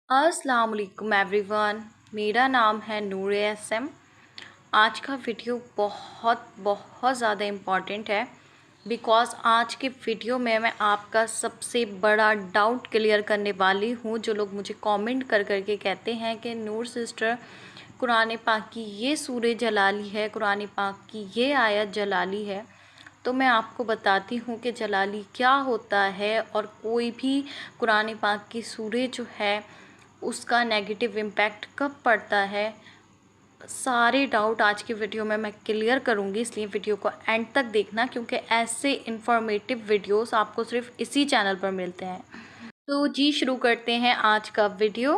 अस्सलाम वालेकुम एवरीवन। मेरा नाम है नूर एसएम। आज का वीडियो बहुत बहुत ज़्यादा इम्पॉर्टेंट है बिकॉज़ आज के वीडियो में मैं आपका सबसे बड़ा डाउट क्लियर करने वाली हूँ। जो लोग मुझे कमेंट कर के कहते हैं कि नूर सिस्टर, कुरान पाक की ये सूरह जलाली है, कुरान पाक की ये आयत जलाली है। तो मैं आपको बताती हूँ कि जलाली क्या होता है और कोई भी कुरान पाक की सूरह जो है उसका नेगेटिव इम्पैक्ट कब पड़ता है। सारे डाउट आज की वीडियो में मैं क्लियर करूँगी, इसलिए वीडियो को एंड तक देखना क्योंकि ऐसे इन्फॉर्मेटिव वीडियोस आपको सिर्फ इसी चैनल पर मिलते हैं। तो जी शुरू करते हैं आज का वीडियो।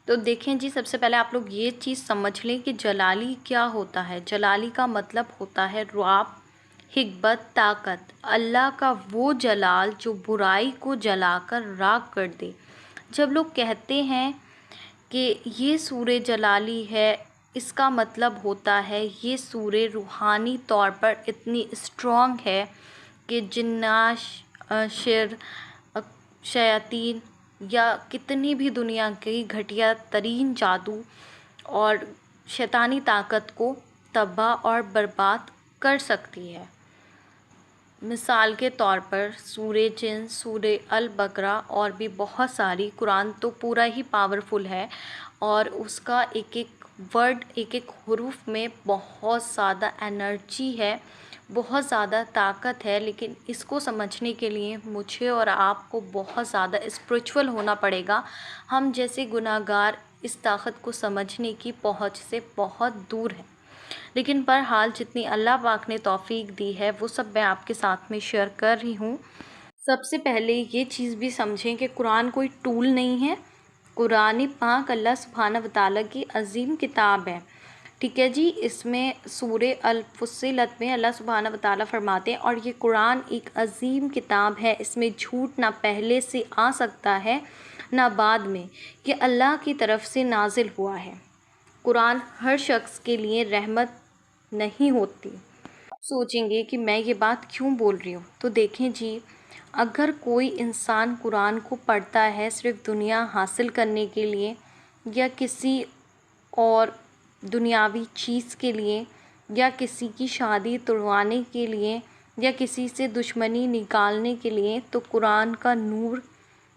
तो देखें जी, सबसे पहले आप लोग ये चीज़ समझ लें कि जलाली क्या होता है। जलाली का मतलब होता है रुआब, हिकबत, ताकत। अल्लाह का वो जलाल जो बुराई को जलाकर राख कर दे। जब लोग कहते हैं कि ये सूरह जलाली है, इसका मतलब होता है ये सूरह रूहानी तौर पर इतनी स्ट्रॉन्ग है कि जिन्नात, शिर, शयातीन या कितनी भी दुनिया की घटिया तरीन जादू और शैतानी ताकत को तबाह और बर्बाद कर सकती है। मिसाल के तौर पर सूरह जिन, सूरह अल बकरा और भी बहुत सारी। कुरान तो पूरा ही पावरफुल है और उसका एक एक वर्ड, एक एक हुरूफ में बहुत ज़्यादा एनर्जी है, बहुत ज़्यादा ताकत है। लेकिन इसको समझने के लिए मुझे और आपको बहुत ज़्यादा स्पिरिचुअल होना पड़ेगा। हम जैसे गुनाहगार इस ताकत को समझने की पहुँच से बहुत दूर हैं। लेकिन बहरहाल जितनी अल्लाह पाक ने तौफीक दी है वो सब मैं आपके साथ में शेयर कर रही हूँ। सबसे पहले ये चीज़ भी समझें कि कुरान कोई टूल नहीं है। कुरान पाक अल्लाह सुब्हानहू व तआला की अज़ीम किताब है। ठीक है जी। इसमें सूरह अल फुस्सिलत में अल्लाह सुब्हानहू व तआला फरमाते हैं, और ये कुरान एक अज़ीम किताब है, इसमें झूठ ना पहले से आ सकता है ना बाद में। ये अल्लाह की तरफ से नाजिल हुआ है। कुरान हर शख्स के लिए रहमत नहीं होती। आप सोचेंगे कि मैं ये बात क्यों बोल रही हूँ, तो देखें जी, अगर कोई इंसान कुरान को पढ़ता है सिर्फ दुनिया हासिल करने के लिए या किसी और दुनियावी चीज़ के लिए या किसी की शादी तुड़वाने के लिए या किसी से दुश्मनी निकालने के लिए, तो कुरान का नूर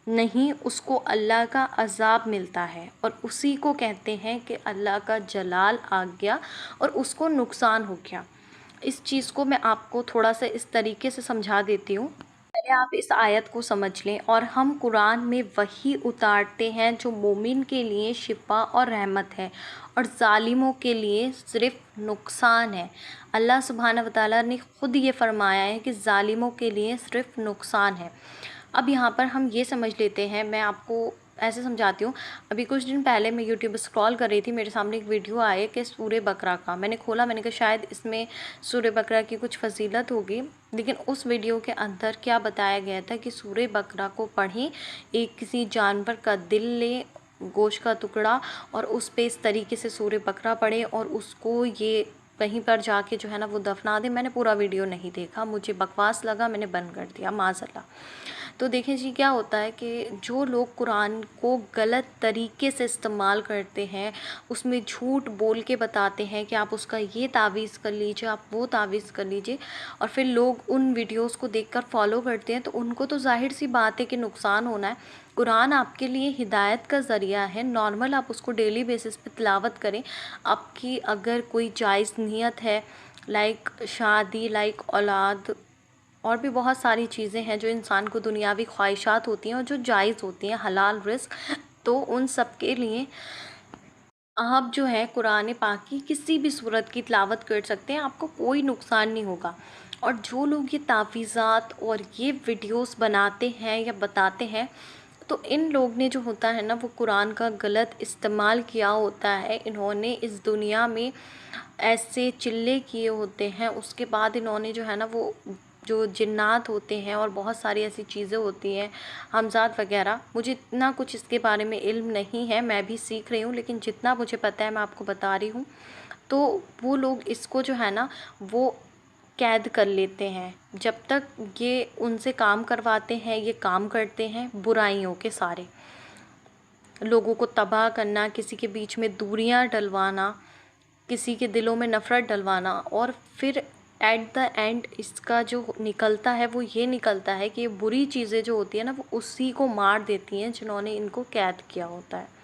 नहीं, उसको अल्लाह का अज़ाब मिलता है और उसी को कहते हैं कि अल्लाह का जलाल आ गया और उसको नुकसान हो गया। इस चीज़ को मैं आपको थोड़ा सा इस तरीके से समझा देती हूँ। पहले आप इस आयत को समझ लें। और हम कुरान में वही उतारते हैं जो मोमिन के लिए शिफा और रहमत है और ज़ालिमों के लिए सिर्फ नुकसान है। अल्लाह सुब्हानहू व तआला ने ख़ुद ये फ़रमाया है कि ज़ालिमों के लिए सिर्फ नुकसान है। अब यहाँ पर हम ये समझ लेते हैं, मैं आपको ऐसे समझाती हूँ। अभी कुछ दिन पहले मैं यूट्यूब स्क्रॉल कर रही थी, मेरे सामने एक वीडियो आए कि सूरह बकरा का। मैंने खोला, मैंने कहा शायद इसमें सूरह बकरा की कुछ फजीलत होगी। लेकिन उस वीडियो के अंदर क्या बताया गया था कि सूरह बकरा को पढ़ें, एक किसी जानवर का दिल लें, गोश्त का टुकड़ा, और उस पे इस तरीके से सूरह बकरा पढ़ें और उसको ये कहीं पर जाके जो है ना वो दफना दें। मैंने पूरा वीडियो नहीं देखा, मुझे बकवास लगा, मैंने बंद कर दिया, माज़अल्लाह। तो देखें जी, क्या होता है कि जो लोग कुरान को गलत तरीके से इस्तेमाल करते हैं, उसमें झूठ बोल के बताते हैं कि आप उसका ये तावीज़ कर लीजिए, आप वो तावीज़ कर लीजिए, और फिर लोग उन वीडियोस को देखकर फॉलो करते हैं, तो उनको तो ज़ाहिर सी बात है कि नुकसान होना है। कुरान आपके लिए हिदायत का ज़रिया है, नॉर्मल आप उसको डेली बेसिस पे तिलावत करें। आपकी अगर कोई जायज़ नीयत है, लाइक शादी, लाइक औलाद, और भी बहुत सारी चीज़ें हैं जो इंसान को दुनियावी ख्वाहिशात होती हैं और जो जायज़ होती हैं, हलाल रिज़्क, तो उन सब के लिए आप जो है कुरान पाक की किसी भी सूरत की तिलावत कर सकते हैं, आपको कोई नुकसान नहीं होगा। और जो लोग ये तावीज़ात और ये वीडियोस बनाते हैं या बताते हैं, तो इन लोग ने जो होता है ना वो कुरान का गलत इस्तेमाल किया होता है। इन्होंने इस दुनिया में ऐसे चिल्ले किए होते हैं, उसके बाद इन्होंने जो है ना वो जो जिन्नात होते हैं और बहुत सारी ऐसी चीज़ें होती हैं, हमज़ात वगैरह। मुझे इतना कुछ इसके बारे में इल्म नहीं है, मैं भी सीख रही हूँ, लेकिन जितना मुझे पता है मैं आपको बता रही हूँ। तो वो लोग इसको जो है ना वो कैद कर लेते हैं। जब तक ये उनसे काम करवाते हैं, ये काम करते हैं बुराइयों के सारे। लोगों को तबाह करना, किसी के बीच में दूरियां डलवाना, किसी के दिलों में नफ़रत डलवाना, और फिर एट द एंड इसका जो निकलता है वो ये निकलता है कि ये बुरी चीज़ें जो होती है ना वो उसी को मार देती हैं जिन्होंने इनको कैद किया होता है।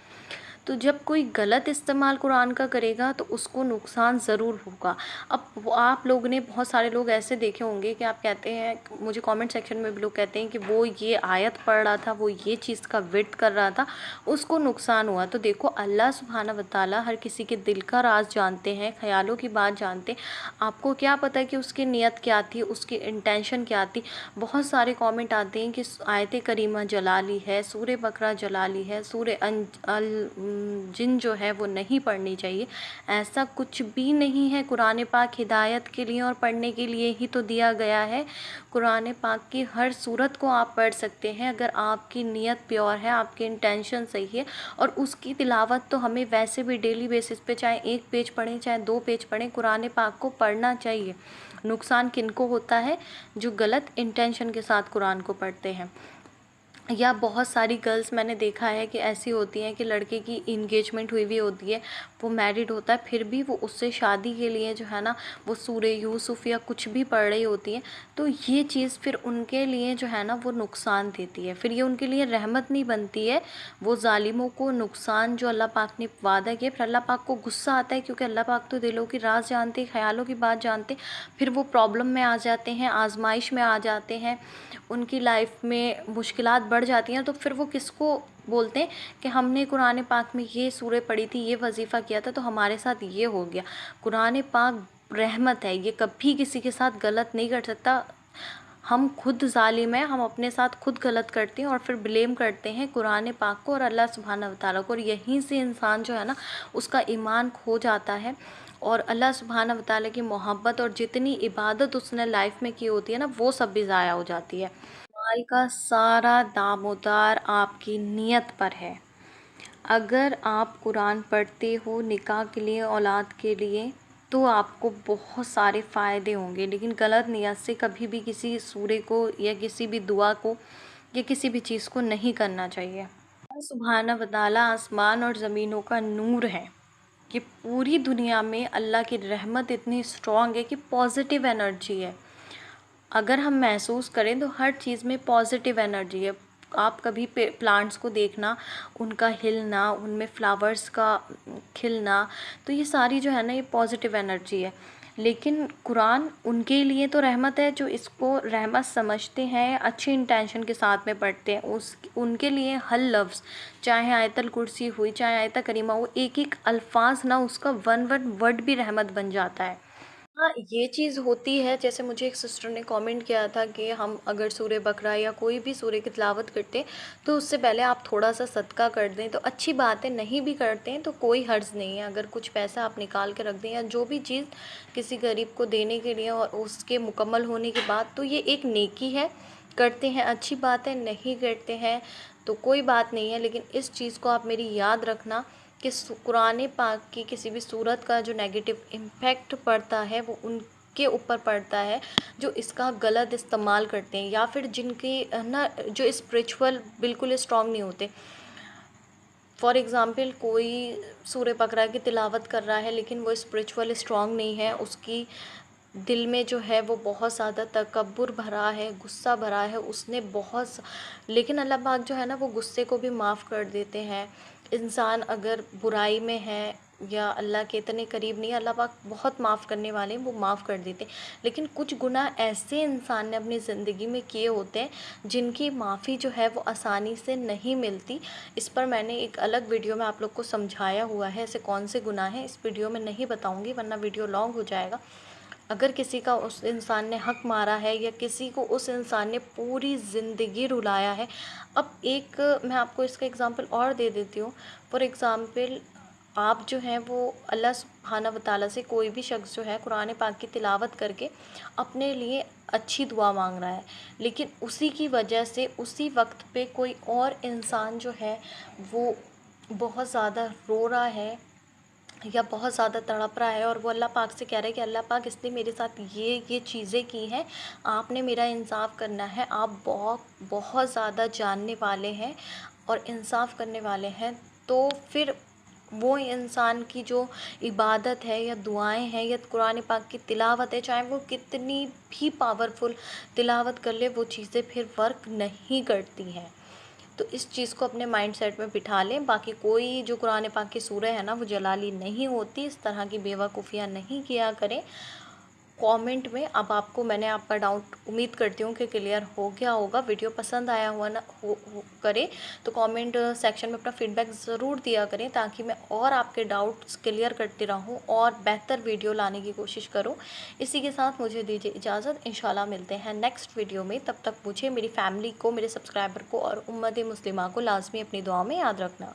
तो जब कोई गलत इस्तेमाल कुरान का करेगा तो उसको नुकसान ज़रूर होगा। अब आप लोगों ने बहुत सारे लोग ऐसे देखे होंगे कि आप कहते हैं, मुझे कमेंट सेक्शन में भी लोग कहते हैं कि वो ये आयत पढ़ रहा था, वो ये चीज़ का विर्द कर रहा था, उसको नुकसान हुआ। तो देखो, अल्लाह सुब्हाना व तआला हर किसी के दिल का राज जानते हैं, ख्यालों की बात जानते हैं। आपको क्या पता कि उसकी नीयत क्या थी, उसकी इंटेंशन क्या थी। बहुत सारे कमेंट आते हैं कि आयत करीमा जला ली है, सूरह बकरा जला ली है, सूरह अल जिन जो है वो नहीं पढ़नी चाहिए। ऐसा कुछ भी नहीं है। कुरान पाक हिदायत के लिए और पढ़ने के लिए ही तो दिया गया है। कुरान पाक की हर सूरत को आप पढ़ सकते हैं अगर आपकी नीयत प्योर है, आपकी इंटेंशन सही है। और उसकी तिलावत तो हमें वैसे भी डेली बेसिस पे, चाहे 1 पेज पढ़ें चाहे 2 पेज पढ़ें, कुरान पाक को पढ़ना चाहिए। नुकसान किनको होता है? जो गलत इंटेंशन के साथ कुरान को पढ़ते हैं। या बहुत सारी गर्ल्स मैंने देखा है कि ऐसी होती हैं कि लड़के की इंगेजमेंट हुई हुई होती है, वो मैरिड होता है, फिर भी वो उससे शादी के लिए जो है ना वो सूरह यूसुफ या कुछ भी पढ़ रही होती हैं। तो ये चीज़ फिर उनके लिए जो है ना वो नुकसान देती है, फिर ये उनके लिए रहमत नहीं बनती है। वो ज़ालिमों को नुकसान जो अल्लाह पाक ने वादा किया, फिर अल्लाह पाक को गुस्सा आता है, क्योंकि अल्लाह पाक तो दिलों की राज जानते हैं, ख्यालों की बात जानते हैं। फिर वो प्रॉब्लम में आ जाते हैं, आजमाइश में आ जाते हैं, उनकी लाइफ में मुश्किलात बढ़ जाती हैं। तो फिर वो किसको बोलते हैं कि हमने कुरान पाक में ये सूरह पढ़ी थी, ये वजीफ़ा किया था, तो हमारे साथ ये हो गया। कुरान पाक रहमत है, ये कभी किसी के साथ गलत नहीं कर सकता। हम खुद ज़ालिम हैं, हम अपने साथ खुद गलत करते हैं और फिर ब्लेम करते हैं कुरान पाक को और अल्लाह सुब्हाना व तआला को, और यहीं से इंसान जो है ना उसका ईमान खो जाता है और अल्लाह सुब्हाना व तआला की मोहब्बत और जितनी इबादत उसने लाइफ में की होती है ना वो सब भी ज़ाया हो जाती है। माल का सारा दामोदार आपकी नीयत पर है। अगर आप कुरान पढ़ते हो निकाह के लिए, औलाद के लिए, तो आपको बहुत सारे फ़ायदे होंगे, लेकिन गलत नियत से कभी भी किसी सूरे को या किसी भी दुआ को या किसी भी चीज़ को नहीं करना चाहिए। अल्लाह सुब्हाना व तआला आसमान और ज़मीनों का नूर है कि पूरी दुनिया में अल्लाह की रहमत इतनी स्ट्रॉन्ग है कि पॉजिटिव एनर्जी है। अगर हम महसूस करें तो हर चीज़ में पॉजिटिव एनर्जी है। आप कभी प्लांट्स को देखना, उनका हिलना, उनमें फ्लावर्स का खिलना, तो ये सारी जो है ना ये पॉजिटिव एनर्जी है। लेकिन कुरान उनके लिए तो रहमत है जो इसको रहमत समझते हैं, अच्छी इंटेंशन के साथ में पढ़ते हैं। उनके लिए हर लफ्ज़, चाहे आयतल कुर्सी हुई, चाहे आयत करीमा हो, एक एक अल्फाज ना उसका वन वन वर्ड भी रहमत बन जाता है। हाँ, ये चीज़ होती है। जैसे मुझे एक सिस्टर ने कमेंट किया था कि हम अगर सूरह बकरा या कोई भी सूरह की तिलावत करते हैं तो उससे पहले आप थोड़ा सा सदका कर दें, तो अच्छी बात है। नहीं भी करते हैं तो कोई हर्ज नहीं है, अगर कुछ पैसा आप निकाल के रख दें या जो भी चीज़ किसी गरीब को देने के लिए और उसके मुकम्मल होने के बाद, तो ये एक नेकी है। करते हैं अच्छी बात है, नहीं करते हैं तो कोई बात नहीं है। लेकिन इस चीज़ को आप मेरी याद रखना कि कुरान पाक की किसी भी सूरत का जो नेगेटिव इम्पैक्ट पड़ता है वो उनके ऊपर पड़ता है जो इसका गलत इस्तेमाल करते हैं, या फिर जिनकी ना जो स्पिरिचुअल बिल्कुल स्ट्रॉन्ग नहीं होते। फॉर एग्ज़ाम्पल, कोई सूरह बकरा की तिलावत कर रहा है लेकिन वो स्पिरिचुअल स्ट्रॉन्ग नहीं है, उसकी दिल में जो है वो बहुत ज़्यादा तकब्बुर भरा है, गुस्सा भरा है, उसने लेकिन अल्लाह पाक जो है ना वो गुस्से को भी माफ़ कर देते हैं। इंसान अगर बुराई में है या अल्लाह के इतने करीब नहीं है, अल्लाह पाक बहुत माफ़ करने वाले हैं, वो माफ़ कर देते हैं। लेकिन कुछ गुनाह ऐसे इंसान ने अपनी ज़िंदगी में किए होते हैं जिनकी माफ़ी जो है वो आसानी से नहीं मिलती। इस पर मैंने एक अलग वीडियो में आप लोग को समझाया हुआ है, ऐसे कौन से गुनाह हैं। इस वीडियो में नहीं बताऊँगी वरना वीडियो लॉन्ग हो जाएगा। अगर किसी का उस इंसान ने हक मारा है या किसी को उस इंसान ने पूरी ज़िंदगी रुलाया है। अब एक मैं आपको इसका एग्ज़ाम्पल और दे देती हूँ। फॉर एग्ज़ाम्पल, आप जो हैं वो अल्लाह सुब्हाना व तआला से, कोई भी शख्स जो है कुरान पाक की तिलावत करके अपने लिए अच्छी दुआ मांग रहा है, लेकिन उसी की वजह से उसी वक्त पे कोई और इंसान जो है वो बहुत ज़्यादा रो रहा है या बहुत ज़्यादा तड़प रहा है और वो अल्लाह पाक से कह रहा है कि अल्लाह पाक इसने मेरे साथ ये चीज़ें की हैं, आपने मेरा इंसाफ़ करना है, आप बहुत बहुत ज़्यादा जानने वाले हैं, और इंसाफ करने वाले हैं, तो फिर वो इंसान की जो इबादत है या दुआएं हैं या कुरान पाक की तिलावत है, चाहे वो कितनी भी पावरफुल तिलावत कर ले, वो चीज़ें फिर वर्क नहीं करती हैं। तो इस चीज़ को अपने माइंड सेट में बिठा लें। बाकी कोई जो कुरान पाक की सूरह है ना, वो जलाली नहीं होती। इस तरह की बेवकूफ़ियाँ नहीं किया करें। कमेंट में अब मैंने आपका डाउट उम्मीद करती हूँ कि क्लियर हो गया होगा। वीडियो पसंद आया हुआ ना हो करे तो कमेंट सेक्शन में अपना फीडबैक ज़रूर दिया करें, ताकि मैं और आपके डाउट्स क्लियर करती रहूँ और बेहतर वीडियो लाने की कोशिश करूँ। इसी के साथ मुझे दीजिए इजाज़त। इंशाल्लाह मिलते हैं नेक्स्ट वीडियो में। तब तक मुझे, मेरी फैमिली को, मेरे सब्सक्राइबर को और उम्मत मुस्लिमा को लाजमी अपनी दुआ में याद रखना।